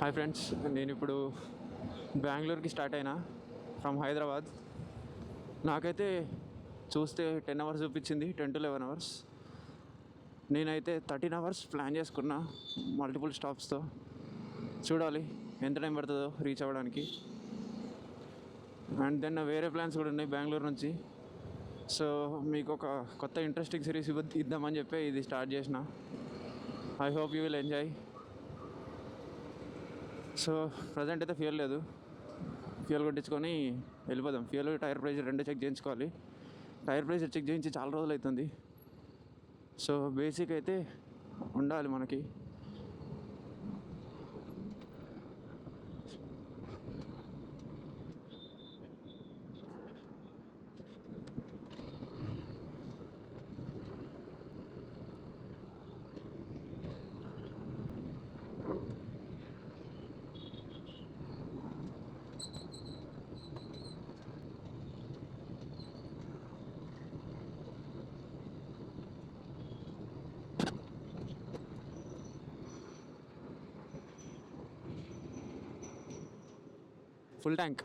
Hi friends, నేను ఇప్పుడు బెంగళూరుకి స్టార్ట్ అయినా ఫ్రమ్ హైదరాబాద్. నాకైతే చూస్తే 10 అవర్స్ చూపించింది, 10 to 11 అవర్స్. నేనైతే 13 అవర్స్ ప్లాన్ చేసుకున్నా మల్టిపుల్ స్టాప్స్తో. చూడాలి ఎంత టైం పడుతుందో రీచ్ అవ్వడానికి. అండ్ దెన్ వేరే ప్లాన్స్ కూడా ఉన్నాయి బెంగళూరు నుంచి. సో మీకు ఒక కొత్త ఇంట్రెస్టింగ్ సిరీస్ ఇద్దామని చెప్పి ఇది స్టార్ట్ చేసిన. I hope you will enjoy. So present అయితే ఫ్యూయల్ లేదు, ఫ్యూయల్ కొట్టించుకొని వెళ్ళిపోదాం. ఫ్యూయల్, టైర్ ప్రెషర్ రెండు చెక్ చేయించుకోవాలి. టైర్ ప్రెషర్ చెక్ చేయించి చాలా రోజులు అవుతుంది. సో బేసిక్ అయితే ఉండాలి మనకి. Full tank.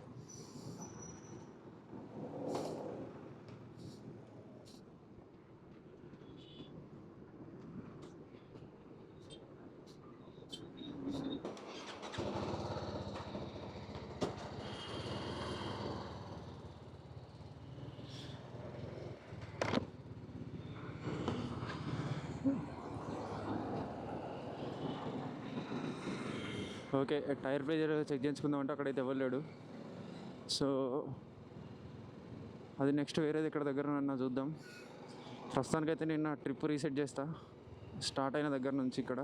Okay, tyre pressure check చేయించుకుందామంటే అక్కడైతే ఎవరు లేడు. సో అది నెక్స్ట్ వేరేది ఇక్కడ దగ్గర నన్ను చూద్దాం. ప్రస్తుతానికైతే నేను నా ట్రిప్ రీసెట్ చేస్తా. స్టార్ట్ అయిన దగ్గర నుంచి ఇక్కడ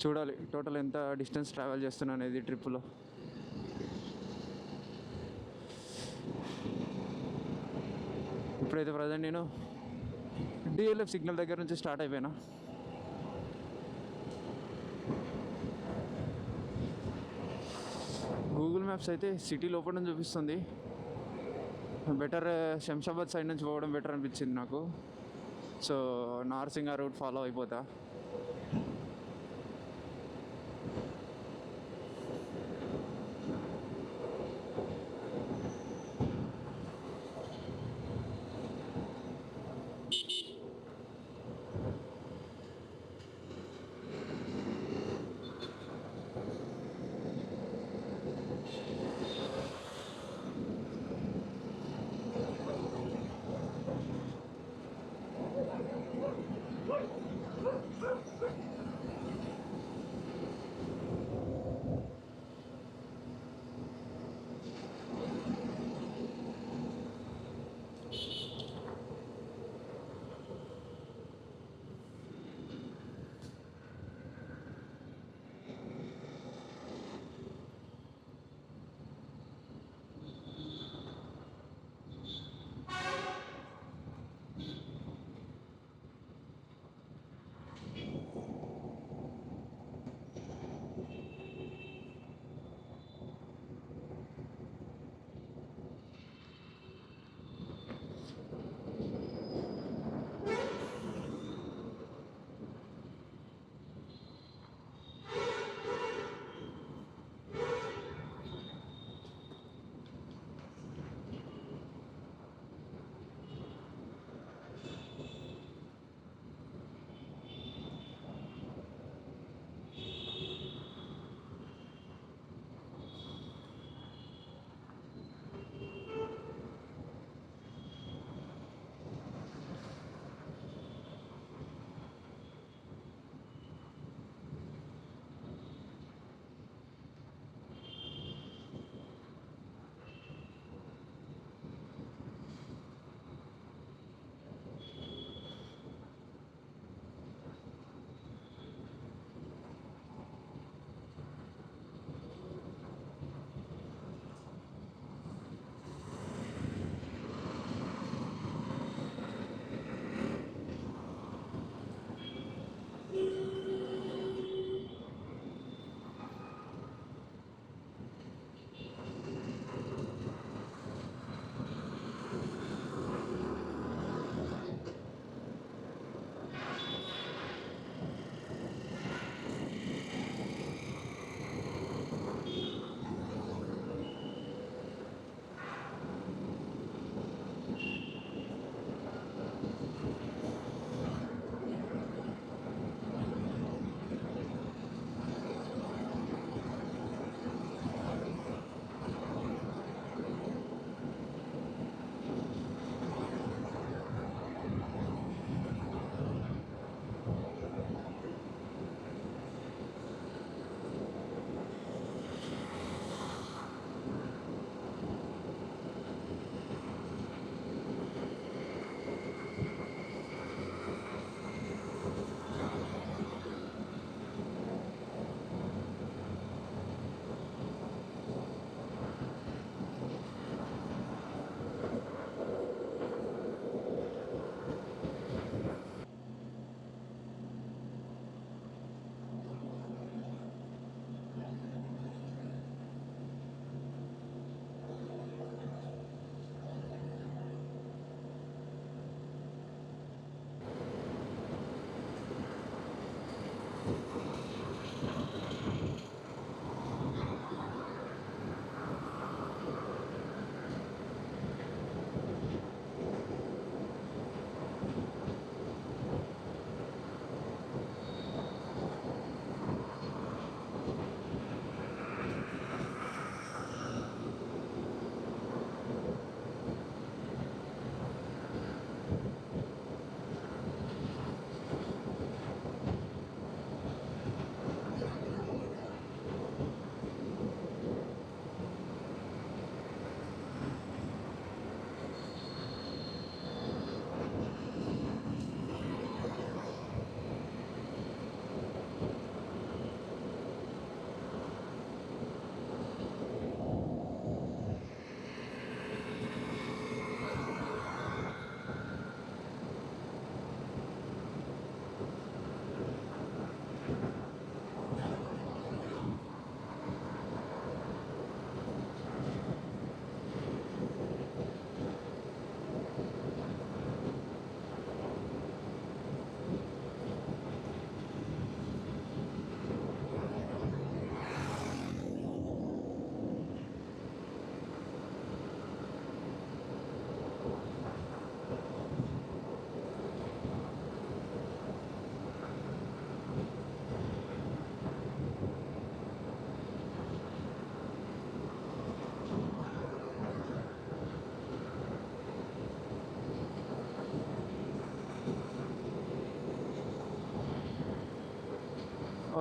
చూడాలి టోటల్ ఎంత డిస్టెన్స్ ట్రావెల్ చేస్తున్నా అనేది ట్రిప్లో. ఇప్పుడైతే ప్రజెంట్ నేను డిఎల్ఎఫ్ సిగ్నల్ దగ్గర నుంచి స్టార్ట్ అయిపోయినా. గూగుల్ మ్యాప్స్ అయితే సిటీ లోపల నుంచి చూపిస్తుంది. బెటర్ శంషాబాద్ సైడ్ నుంచి పోవడం బెటర్ అనిపించింది నాకు. సో నార్సింగా రూట్ ఫాలో అయిపోతా.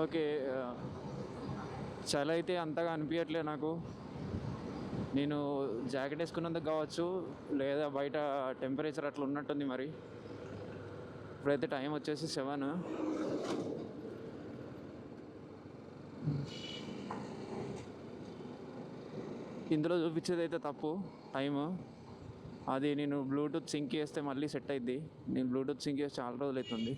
ఓకే. చలి అయితే అంతగా అనిపించట్లేదు నాకు. నేను జాకెట్ వేసుకున్నందుకు కావచ్చు, లేదా బయట టెంపరేచర్ అట్లా ఉన్నట్టుంది మరి. ఇప్పుడైతే టైం వచ్చేసి 7. ఇందులో చూపించేది అయితే తప్పు టైము. అది నేను బ్లూటూత్ సింక్ చేస్తే మళ్ళీ సెట్ అయింది. నేను బ్లూటూత్ సింక్ చేసి చాలా రోజులు అవుతుంది.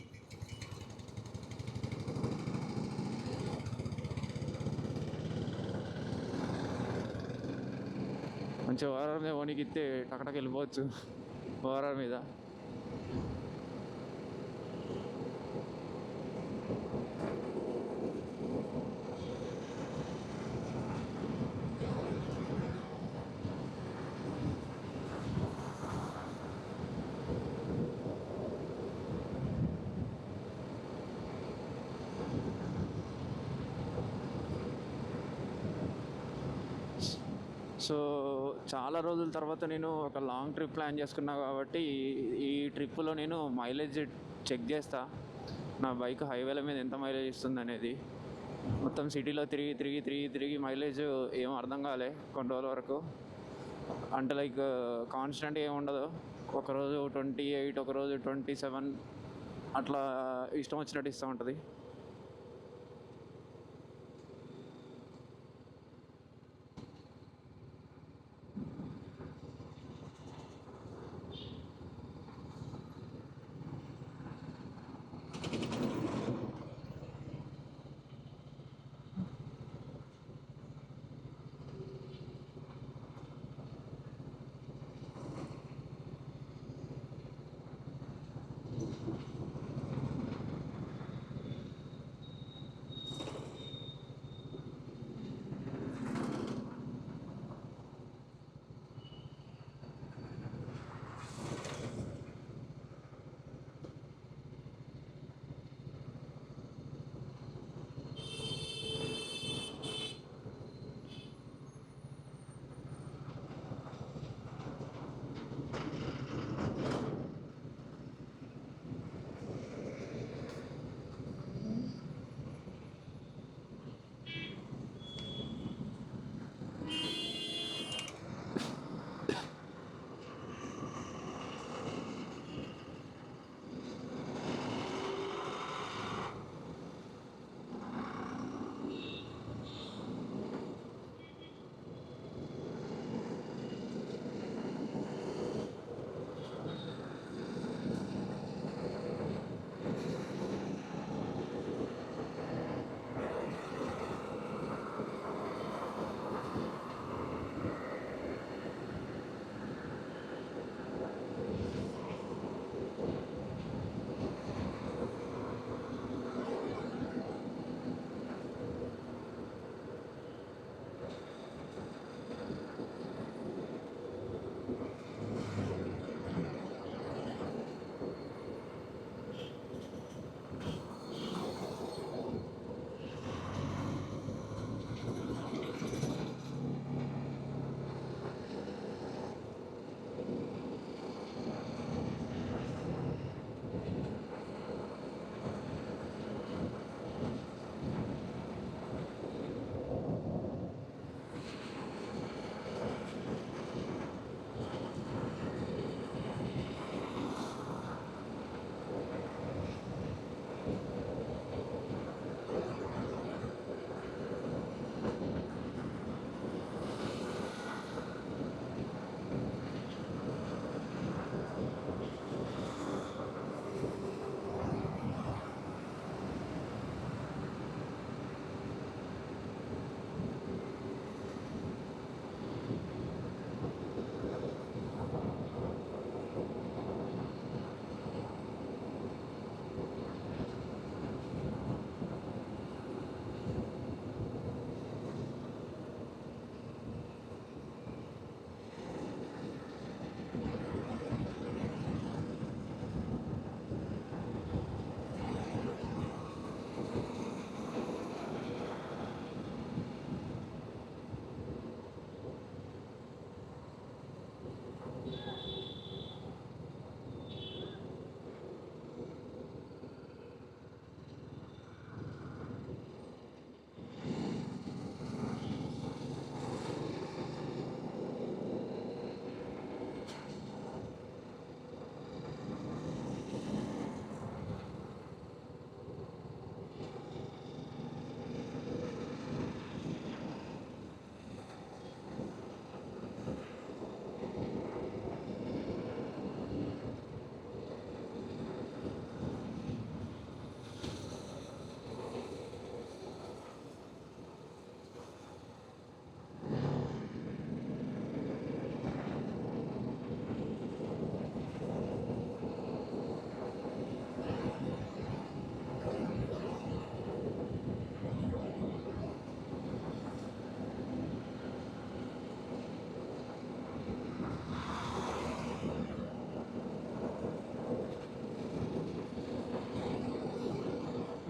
మంచిగా ఓవరాల్ మీద వణికిస్తే టకటక వెళ్ళిపోవచ్చు ఓవరాల్ మీద. సో చాలా రోజుల తర్వాత నేను ఒక లాంగ్ ట్రిప్ ప్లాన్ చేసుకున్నా కాబట్టి ఈ ట్రిప్లో నేను మైలేజ్ చెక్ చేస్తా. నా బైక్ హైవేల మీద ఎంత మైలేజ్ ఇస్తుంది అనేది. మొత్తం సిటీలో తిరిగి తిరిగి తిరిగి తిరిగి మైలేజ్ ఏం అర్థం కాలే కొన్ని రోజుల వరకు. అంటే లైక్ కాన్స్టెంట్ ఏమి ఉండదు. ఒకరోజు 28, ఒకరోజు 27 అట్లా ఇష్టం వచ్చినట్టు ఇస్తూ ఉంటుంది.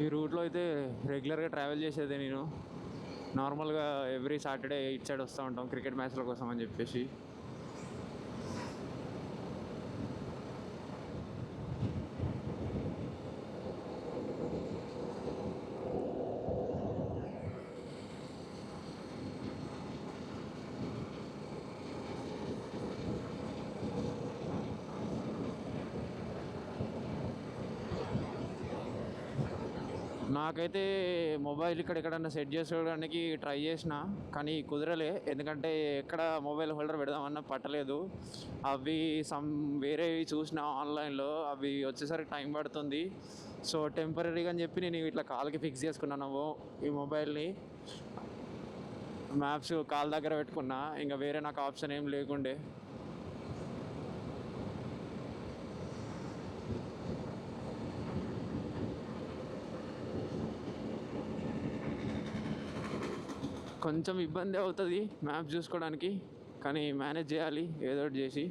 ఈ రూట్లో అయితే రెగ్యులర్గా ట్రావెల్ చేసేది నేను. నార్మల్గా ఎవ్రీ సాటర్డే ఇటు సైడ్ వస్తూ ఉంటాం క్రికెట్ మ్యాచ్ల కోసం అని చెప్పేసి. నాకైతే మొబైల్ ఎక్కడన్నా సెట్ చేసుకోవడానికి ట్రై చేసిన, కానీ కుదరలే. ఎందుకంటే ఎక్కడ మొబైల్ హోల్డర్ పెడదామన్నా పట్టలేదు. అవి వేరేవి చూసిన ఆన్లైన్లో, అవి వచ్చేసరికి టైం పడుతుంది. సో టెంపరీగా అని చెప్పి నేను ఇట్లా కాల్కి ఫిక్స్ చేసుకున్నాను ఈ మొబైల్ని. మ్యాప్స్ కాల్ దగ్గర పెట్టుకున్నా, ఇంకా వేరే నాకు ఆప్షన్ ఏం లేకుండే. కొంచెం ఇబ్బంది అవుతుంది మ్యాప్ చూసుకోవడానికి, కానీ మేనేజ్ చేయాలి ఏదో ఒకటి చేసి.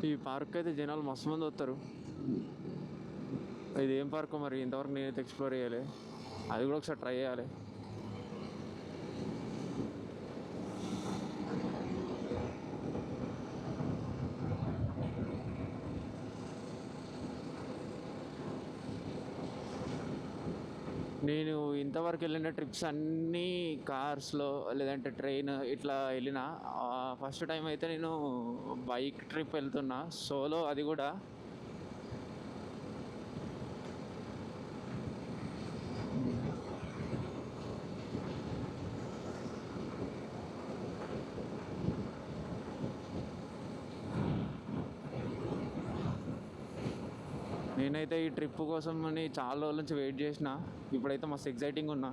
ఈ పార్క్ అయితే జనాలు మస్తు మంది వస్తారు. ఇది ఏం పార్క్ మరి, ఇంతవరకు నేనైతే ఎక్స్ప్లోర్ చేయాలి. అది కూడా ఒకసారి ట్రై చేయాలి. నేను ఇంతవరకు వెళ్ళిన ట్రిప్స్ అన్నీ కార్స్లో లేదంటే ట్రైన్ ఇట్లా వెళ్ళిన. ఫస్ట్ టైం అయితే నేను బైక్ ట్రిప్ వెళ్తున్నా, సోలో, అది కూడా. నేనైతే ఈ ట్రిప్ కోసం అని చాలా రోజుల నుంచి వెయిట్ చేసిన. ఇప్పుడైతే మస్తు ఎగ్జైటింగ్ ఉన్నా.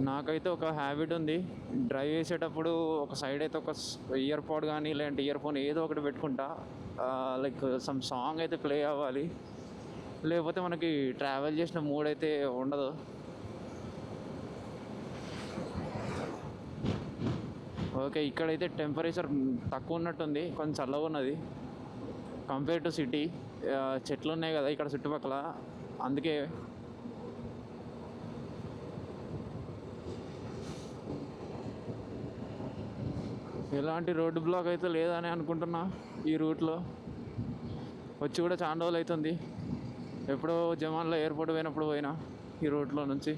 నాకైతే ఒక హ్యాబిట్ ఉంది, డ్రైవ్ చేసేటప్పుడు ఒక సైడ్ అయితే ఒక ఇయర్ పాడ్ కానీ లేదంటే ఇయర్ ఫోన్ ఏదో ఒకటి పెట్టుకుంటా. లైక్ సమ్ సాంగ్ అయితే ప్లే అవ్వాలి, లేకపోతే మనకి ట్రావెల్ చేసిన మూడ్ అయితే ఉండదు. ఓకే, ఇక్కడైతే టెంపరేచర్ తక్కువ ఉన్నట్టుంది, కొంచెం చల్లగా ఉన్నది కంపేర్ టు సిటీ. చెట్లు ఉన్నాయి కదా ఇక్కడ చుట్టుపక్కల, అందుకే. ఎలాంటి రోడ్డు బ్లాక్ అయితే లేదని అనుకుంటున్నా ఈ రూట్లో. వచ్చి కూడా చాలా రోజులు అవుతుంది. ఎప్పుడో జమాన్లో ఎయిర్పోర్ట్ పోయినప్పుడు పోయినా ఈ రూట్లో నుంచి.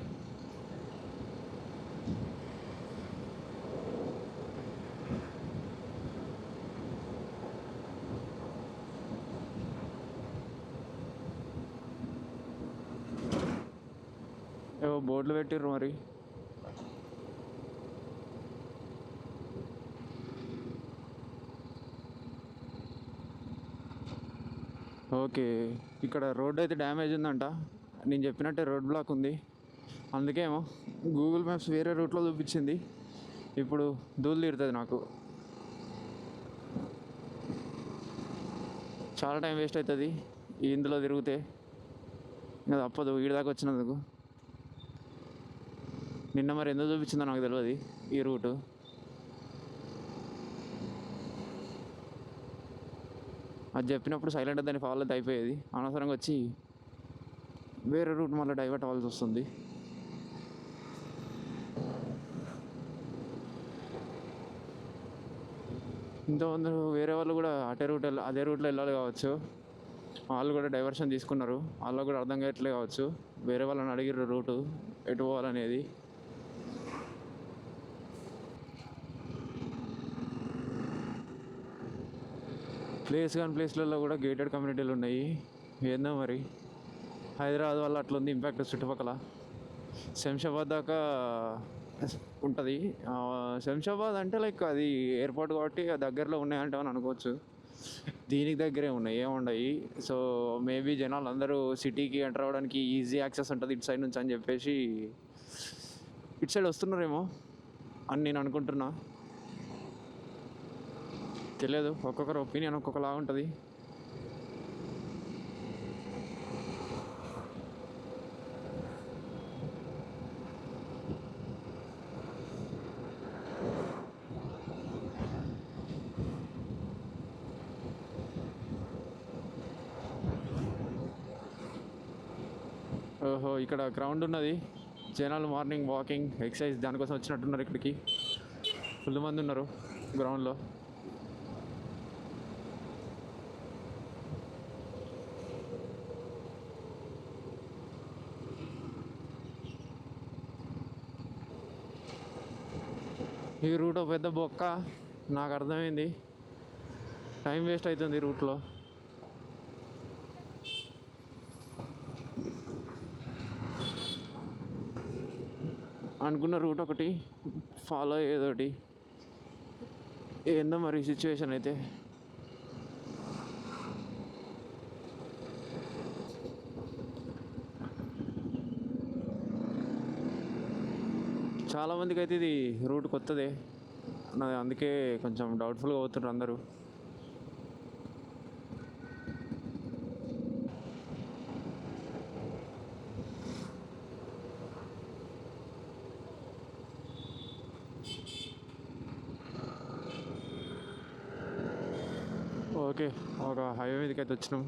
ఏవో బోర్డులు పెట్టిర్రు మరి. ఓకే, ఇక్కడ రోడ్ అయితే డ్యామేజ్ ఉందంట. నేను చెప్పినట్టే రోడ్ బ్లాక్ ఉంది. అందుకేమో గూగుల్ మ్యాప్స్ వేరే రూట్లో చూపించింది. ఇప్పుడు దూలు తీరుతుంది నాకు. చాలా టైం వేస్ట్ అవుతుంది ఇందులో తిరిగితే. ఇంకా తప్పదు వీడి దాకా వచ్చినందుకు. నిన్న మరి ఎందుకు చూపించిందో నాకు తెలియదు ఈ రూటు. అది చెప్పినప్పుడు సైలెంట్ దాన్ని ఫాలో అయితే అయిపోయేది. అనవసరంగా వచ్చి వేరే రూట్ మళ్ళీ డైవర్ట్ అవ్వాల్సి వస్తుంది. ఇంతమంది వేరే వాళ్ళు కూడా అదే రూట్లో వెళ్ళాలి కావచ్చు. వాళ్ళు కూడా డైవర్షన్ తీసుకున్నారు. వాళ్ళు కూడా అర్థం కావట్లే కావచ్చు. వేరే వాళ్ళని అడిగిర్రు రూటు ఎటు పోవాలనేది. కాని ప్లేస్లలో కూడా గేటెడ్ కమ్యూనిటీలు ఉన్నాయి. ఏందో మరి హైదరాబాద్ వల్ల అట్లుంది ఇంపాక్ట్ చుట్టుపక్కల. శంషాబాద్ దాకా ఉంటుంది. శంషాబాద్ అంటే లైక్ అది ఎయిర్పోర్ట్ కాబట్టి దగ్గరలో ఉన్నాయంటే అని అనుకోవచ్చు. దీనికి దగ్గరే ఉన్నాయి, ఏముండయి. సో మేబీ జనాలు అందరూ సిటీకి ఎంటర్ అవ్వడానికి ఈజీ యాక్సెస్ ఉంటుంది ఇటు సైడ్ నుంచి అని చెప్పేసి ఇటు సైడ్ వస్తున్నారేమో అని నేను అనుకుంటున్నా. తెలియదు, ఒక్కొక్కరు ఒపీనియన్ ఒక్కొక్కలా ఉంటుంది. ఓహో, ఇక్కడ గ్రౌండ్ ఉన్నది. జనాలు మార్నింగ్ వాకింగ్ ఎక్సర్సైజ్ దానికోసం వచ్చినట్టున్నారు. ఇక్కడికి ఫుల్ మంది ఉన్నారు గ్రౌండ్లో. ఈ రూట్ ఒక పెద్ద బొక్క, నాకు అర్థమైంది. టైం వేస్ట్ అవుతుంది ఈ రూట్లో. అనుకున్న రూట్ ఒకటి ఫాలో అయ్యేదోటి. ఏందో మరి సిచ్యువేషన్ అయితే. చాలామందికి అయితే ఇది రూట్ కొత్తదే, నాది అందుకే కొంచెం డౌట్ఫుల్గా అవుతున్నారు అందరూ. ఓకే, ఒక హైవే మీదకి అయితే వచ్చినాం.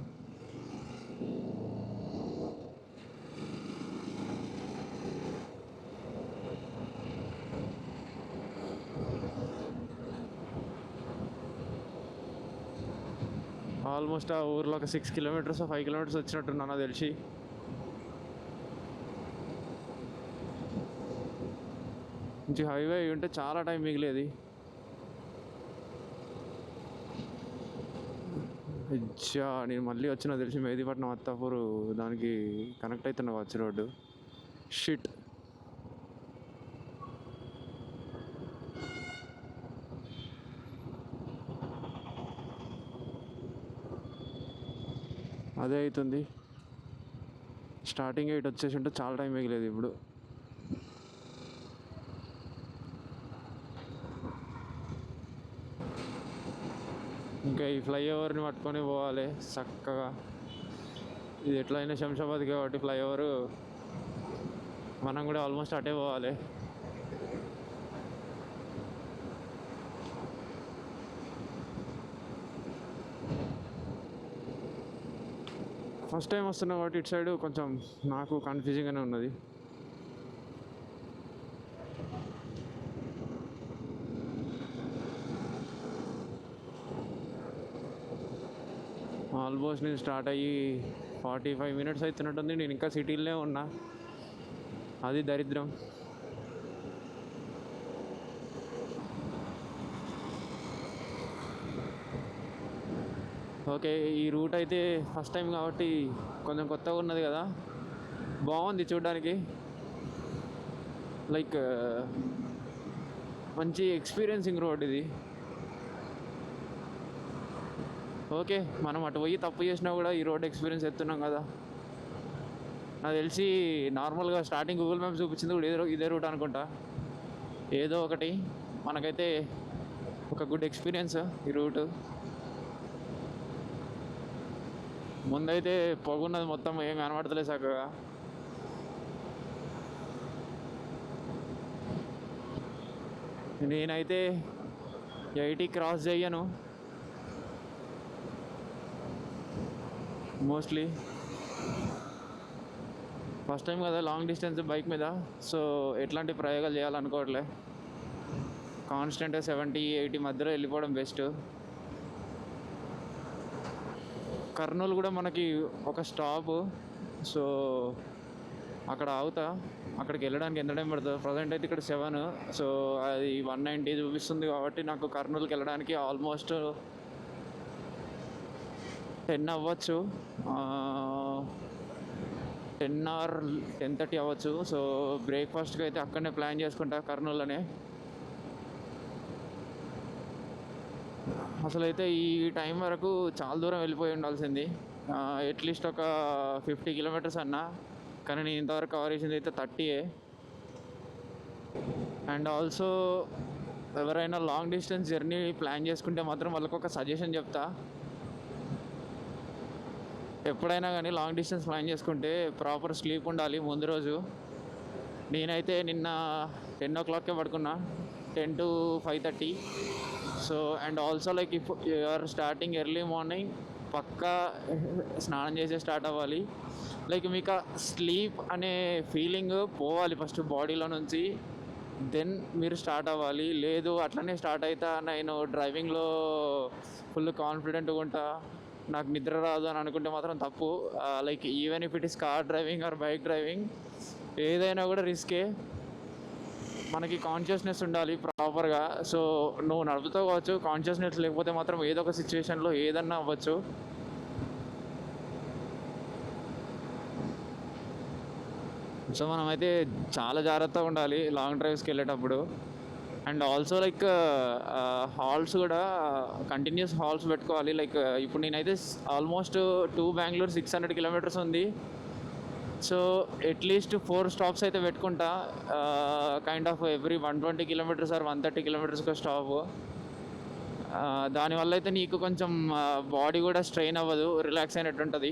ఆల్మోస్ట్ ఆ ఊర్లో ఒక 6 కిలోమీటర్స్ 5 కిలోమీటర్స్ వచ్చినట్టున్నా నాకు తెలిసి. మంచి హైవే అయి ఉంటే చాలా టైం మిగిలేది. అచ్చా, నేను మళ్ళీ వచ్చినా తెలిసి మెహదీపట్నం అత్తాపూర్ దానికి కనెక్ట్ అవుతున్నా వచ్చి రోడ్డు. షిట్. అదే అవుతుంది. స్టార్టింగ్ ఇటు వచ్చేసి ఉంటే చాలా టైం మిగిలేదు. ఇప్పుడు ఇంకా ఈ ఫ్లైఓవర్ని పట్టుకొని పోవాలి చక్కగా. ఇది ఎట్లయినా శంషాబాద్ కాబట్టి ఫ్లైఓవర్ మనం కూడా ఆల్మోస్ట్ అటే పోవాలి. ఫస్ట్ టైం వస్తున్నా కాబట్టి ఇటు సైడ్ కొంచెం నాకు కన్ఫ్యూజింగ్గానే ఉన్నది. ఆల్మోస్ట్ నేను స్టార్ట్ అయ్యి 45 మినిట్స్ అవుతున్నట్టుంది. నేను ఇంకా సిటీలోనే ఉన్నా, అది దరిద్రం. ఓకే, ఈ రూట్ అయితే ఫస్ట్ టైం కాబట్టి కొంచెం కొత్తగా ఉన్నది కదా, బాగుంది చూడడానికి. లైక్ మంచి ఎక్స్పీరియన్సింగ్ రోడ్ ఇది. ఓకే, మనం అటు పోయి తప్పు చేసినా కూడా ఈ రోడ్ ఎక్స్పీరియన్స్ ఎత్తున్నాం కదా. నాకు తెలిసి నార్మల్గా స్టార్టింగ్ గూగుల్ మ్యాప్స్ చూపించింది కూడా ఇదే రూట్ అనుకుంటా. ఏదో ఒకటి, మనకైతే ఒక గుడ్ ఎక్స్పీరియన్స్ ఈ రూటు. ముందైతే పొగున్నది మొత్తం, ఏం కనబడతలేదు చక్కగా. నేనైతే 80 క్రాస్ చేయను మోస్ట్లీ. ఫస్ట్ టైం కదా లాంగ్ డిస్టెన్స్ బైక్ మీద, సో ఎట్లాంటి ప్రయోగాలు చేయాలనుకోవట్లే. కాన్స్టెంట్గా 70-80 మధ్యలో వెళ్ళిపోవడం బెస్ట్. కర్నూలు కూడా మనకి ఒక స్టాప్, సో అక్కడ ఆగుతా. అక్కడికి వెళ్ళడానికి ఎంత టైం పడుతుంది? ప్రజెంట్ అయితే ఇక్కడ 7, సో అది 190 చూపిస్తుంది కాబట్టి నాకు కర్నూలుకి వెళ్ళడానికి ఆల్మోస్ట్ 10 అవ్వచ్చు, 10 or 10:30 అవ్వచ్చు. సో బ్రేక్ఫాస్ట్కి అయితే అక్కడనే ప్లాన్ చేసుకుంటా, కర్నూలులోనే. అసలు అయితే ఈ టైం వరకు చాలా దూరం వెళ్ళిపోయి ఉండాల్సింది, అట్లీస్ట్ ఒక 50 కిలోమీటర్స్ అన్నా, కానీ నేను ఇంతవరకు కవర్ చేసింది అయితే 30. అండ్ ఆల్సో ఎవరైనా లాంగ్ డిస్టెన్స్ జర్నీ ప్లాన్ చేసుకుంటే మాత్రం వాళ్ళకు ఒక సజెషన్ చెప్తా. ఎప్పుడైనా కానీ లాంగ్ డిస్టెన్స్ ప్లాన్ చేసుకుంటే ప్రాపర్ స్లీప్ ఉండాలి ముందు రోజు. నేనైతే నిన్న 10 o'clockకే పడుకున్నా, 10 to 5:30. So and also like if you are starting early morning, పక్కా స్నానం చేసే స్టార్ట్ అవ్వాలి. లైక్ మీకు స్లీప్ అనే ఫీలింగ్ పోవాలి ఫస్ట్ బాడీలో నుంచి, దెన్ మీరు స్టార్ట్ అవ్వాలి. లేదు అట్లనే స్టార్ట్ అవుతా, నేను డ్రైవింగ్లో ఫుల్ కాన్ఫిడెంట్గా ఉంటా, నాకు నిద్ర రాదు అని అనుకుంటే మాత్రం తప్పు. Like even if it is car driving or bike driving, ఏదైనా కూడా రిస్కే. మనకి కాన్షియస్నెస్ ఉండాలి ప్రాపర్గా. సో నువ్వు నడుపుతూ కావచ్చు, కాన్షియస్నెస్ లేకపోతే మాత్రం ఏదో ఒక సిచ్యువేషన్లో ఏదన్నా అవ్వచ్చు. సో మనమైతే చాలా జాగ్రత్తగా ఉండాలి లాంగ్ డ్రైవ్స్కి వెళ్ళేటప్పుడు. అండ్ ఆల్సో లైక్ హాల్స్ కూడా కంటిన్యూస్ హాల్స్ పెట్టుకోవాలి. లైక్ ఇప్పుడు నేనైతే ఆల్మోస్ట్ టు బెంగళూరు 600 కిలోమీటర్స్ ఉంది, సో అట్లీస్ట్ 4 స్టాప్స్ అయితే పెట్టుకుంటా, kind of every 120 kilometres or 130 కిలోమీటర్స్కి స్టాప్. దానివల్ల అయితే నీకు కొంచెం బాడీ కూడా స్ట్రెయిన్ అవ్వదు, రిలాక్స్ అయినట్టు ఉంటుంది.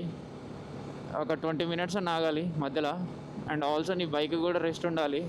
ఒక 20 minutes అని ఆగాలి మధ్యలో. అండ్ ఆల్సో నీ బైక్ కూడా రెస్ట్ ఉండాలి.